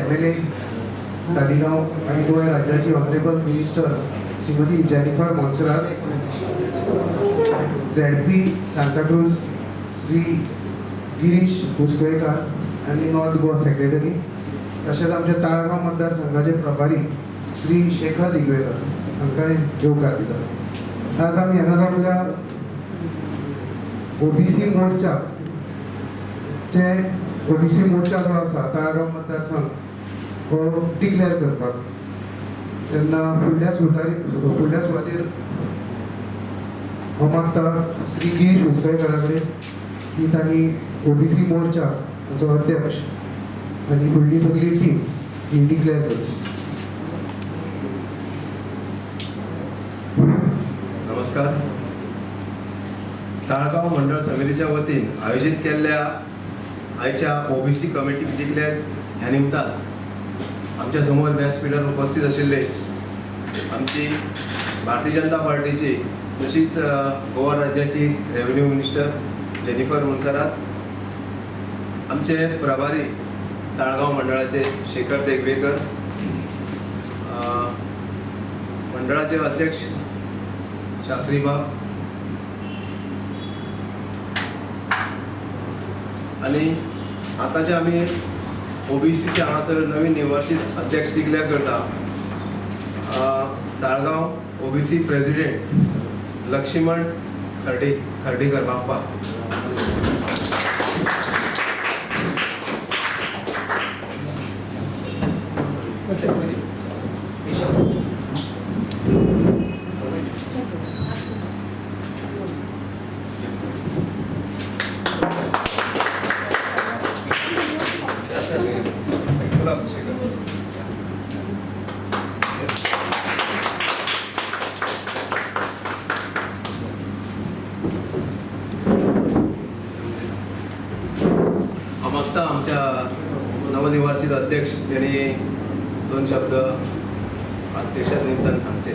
MLA Taleigao आणि गोवा राज्याची honourable minister Shrimati Jennifer Monserrate, ZP Santacruz Shri Girish Kuskekar आणि नॉर्थ गोवा सेक्रेटरी, तसेच आमच्या ताळगांव मतदारसंघाचे प्रभारी श्री शेखर दिगवेकर हांकां येवकार दितात. आज आमी हांगा आपल्या OBC मोर्चा जो आसा ताळगांव मतदारसंघ हो डिक्लेअर करपाक, तेन्ना फुडल्या सुवातेर हांव मागता श्री गिरीश कुसकेकरा कडेन की तांणी OBC मोर्चाचो अध्यक्ष आनी फुडली सगळी टीम ही डिक्लेअर करची. नमस्कार. ताळगांव मंडळ समितीच्या वतीन आयोजित केल्ल्या आयच्या OBC कमिटी डिक्लेअर ह्या निमतान आमच्या समोर व्यासपीठार उपस्थित आशिल्ले आमची भारतीय जनता पार्टीची तशीच गोवा राज्याची रेव्हेन्यू मिनिस्टर जेनिफर मोन्सेरात, आमचे प्रभारी ताळगांव मंडळाचे शेखर देगवेकर, मंडळाचे अध्यक्ष शास्त्रीबाब आणि आताचे आम्ही OBCचे हांगासर नवीन निवडीत अध्यक्ष डिक्लेअर करता ताळगांव OBC प्रेसिडेंट लक्ष्मण खर्डीकर बाप्पा. मागता आमच्या नवनिर्वाचित अध्यक्ष त्यांनी 2 शब्द अध्यक्षा निमतान सांगचे.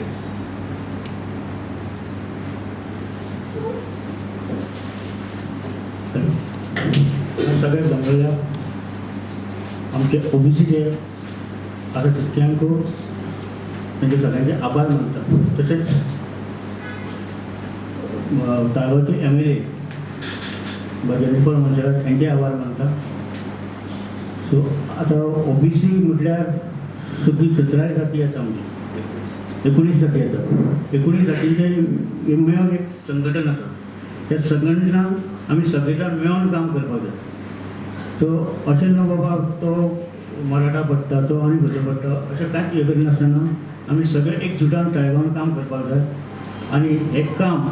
सगळे जमलेल्या आमचे OBCचे आता तितक्यांक त्यांचे सगळ्यांचे आभार मानतात. तसेच ताळगांवचे MLA जेनिफर मोन्सेरात यांचे आभार मानतात. सो आता OBC म्हटल्यार सगळी 17 जाती येतात, आमची 19 जाती येतात. 19 जातींचे मेळून एक संघटन आसा. त्या संघटनाक आमी सगळे जाण मेळून काम करपाक जाय. तो अशें न्हू बाबा तो मराठा पडटा तो आनी खंयचो पडटा अशें कांयच हें करिनासतना आमी सगळे एकजुटान ताळगांवान काम करपाक जाय. आनी हें काम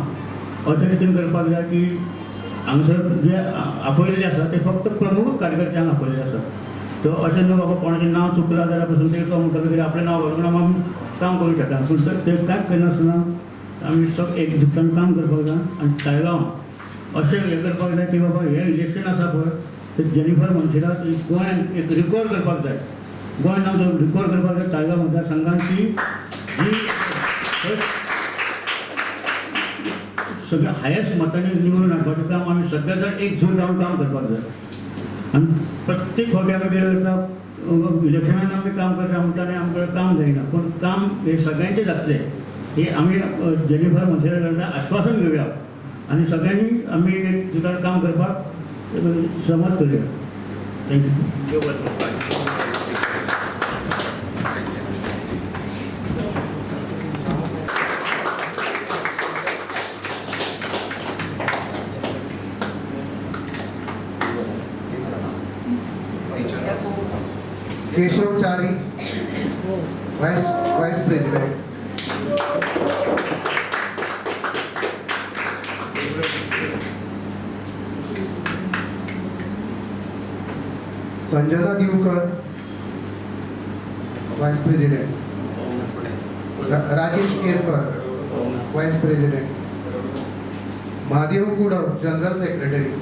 अशे रितीन करपाक जाय की हांगासर जे आपयल्ले आसा ते फक्त प्रमुख कार्यकर्त्यांक आपयल्ले आसा. तो अशें न्हू बाबा कोणाचें नांव चुकलां जाल्यार पासून ते तो म्हणटलो की आपलें नांव घालून आमी काम करूंक शकता. पूण ते कांयच करिनासतना आमी सगळे एकजुटान काम करपाक जाय. आनी ताळगांव अशें हें करपाक जाय की बाबा हें इलेक्शन आसा पळय ते जेनिफर मोन्सेरात गोंयान एक रिकॉर्ड करपाक जाय. गोंयान आमचो रिकॉर्ड करपाक जाय ताळगांव मतदारसंघांची जी सगळ्या हायेस्ट मतांनी निवडून हाडपाचें काम आमी सगळे जाण एकजूट रावन काम करपाक जाय. आनी प्रत्येक फावटी आमी कितें करता इलेक्शनान आमी काम करता म्हणटा आनी आमकां काम जायना. पूण काम हे सगळ्यांचें जातलें हे आमी जेनिफर मोन्सेरात कडल्यान आश्वासन घेवया आनी सगळ्यांनी आमी एकजुटान काम करपाक समज करूया. Thank you. Keshav Chari vice president, Sanjana Divkar vice president, Rajesh Kerkar vice president, Mahadev Kudav general secretary,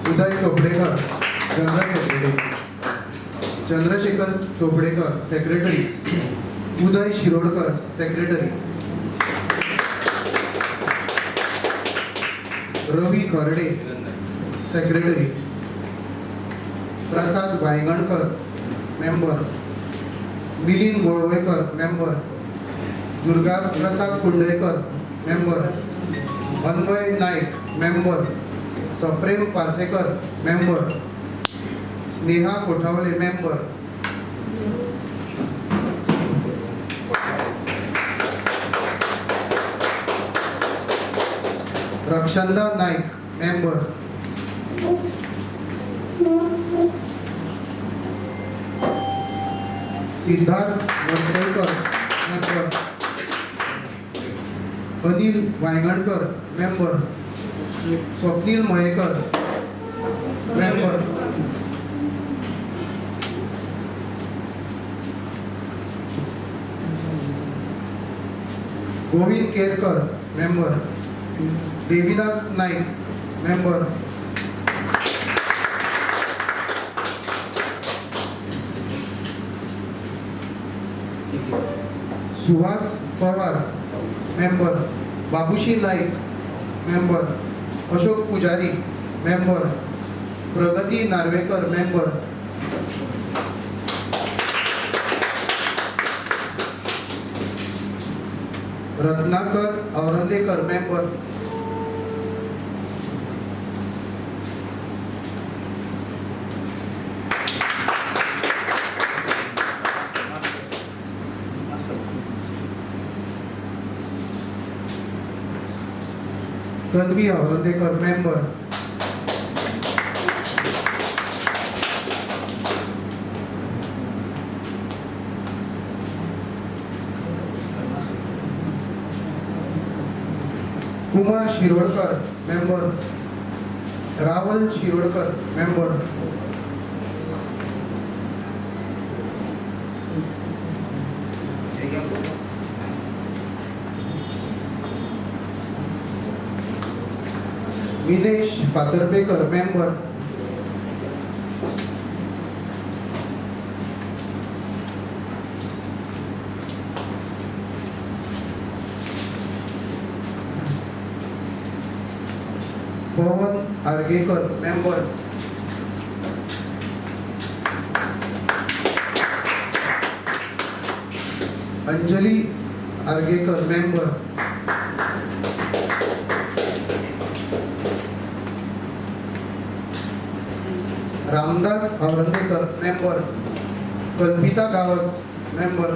Uday Chopdekar general secretary, Chandrashekhar Chopdekar secretary, Uday Shirodkar secretary, Ravi Kharde secretary, Prasad Waigankar member, Milind Golwaikar member, Durga Prasad Kundaikar member, Anvay Naik member, Saprem Parsekar member, Sneha Kothawale member, Rakshanda Naik member, Siddharth Wandekar member, Anil Waigankar member, Swapnil Mayekar member, Govind Kerkar member, Devidas Naik member, Suhas Pawar member, Babushi Naik member, Ashok Pujari member, Pragati Narvekar member, Ratnakar Aurandekar member, Tanvi Aurandekar member, Kumar Shirodkar member, Rawal Shirodkar member, Vinesh Fatarpekar member, Pawan Argekar member, Anjali Argekar member, Ramdas Aurandekar member, Kalpita Gawas member,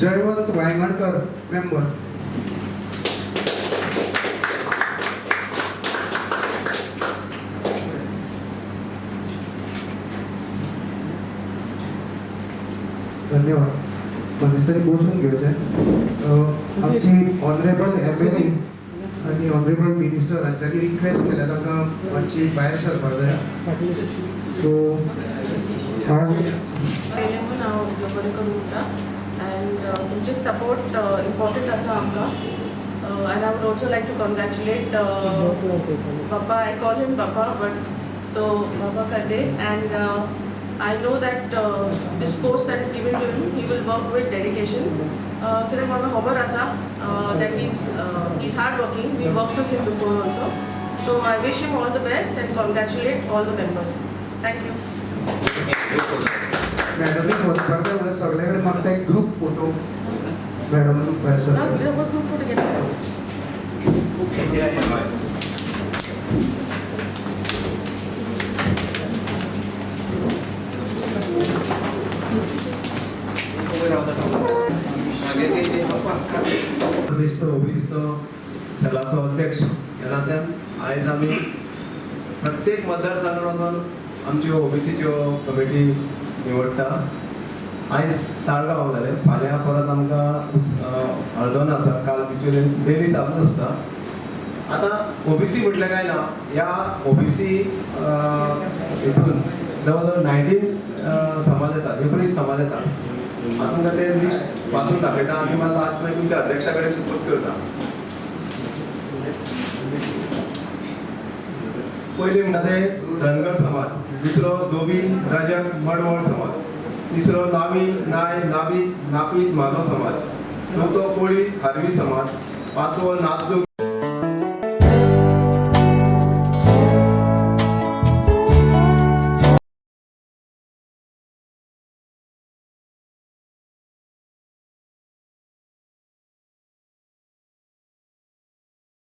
Jaywant Vaigankar member, धन्यवाद. दिसतरी पोहोचून घेवचे आमची honourable MLA आणि honourable minister हांच्यानी request केल्या तांकां मातशी भायर सरपाक जाय. सो हांव पयलें हांव बरें करूं उरता एंड तुमचे सपोर्ट इम्पॉर्टंट आसा आमकां and I would also like to congratulate Bappa. I call him Bappa, but so Bappa Kade, and I know that this post that is given to him, he will work with dedication. Kiran Baba Hobar Asa, that he's hardworking. We worked with him before also. So I wish him all the best and congratulate all the members. Thank you. मॅडमनी वचपाक जाय म्हणून सगळे कडेन म्हाका एक group photo madam भायर Now, सरता. we have a group photo together. प्रदेशचो ओबीसीचो सेलाचो अध्यक्ष ह्या नात्यान आयज आमी प्रत्येक मतदारसंघात वचून आमच्यो ओबीसीच्यो कमिटी निवडटा. आयज ताळगांव जाले, फाल्यां परत आमकां हळदोण आसा, काल बिचोले डेली चालूच आसता. आतां ओबीसी म्हटलें काय ना, ह्या ओबीसी हितून जवळ जवळ 19 समाज येता, 19 समाज येता. हांव तुमकां ते लिस्ट वाचून दाखयता आनी मागीर लास्ट मागीर तुमच्या अध्यक्षा कडेन सुपूर्द करता. पयलीं म्हणटा ते धनगर समाज, दुसरो धोबी राजक मडवळ समाज, तिसरो नामी नाय नाबी नापीत मानव समाज, चवथो कोळी खारवी समाज, पांचवो नाथजोगी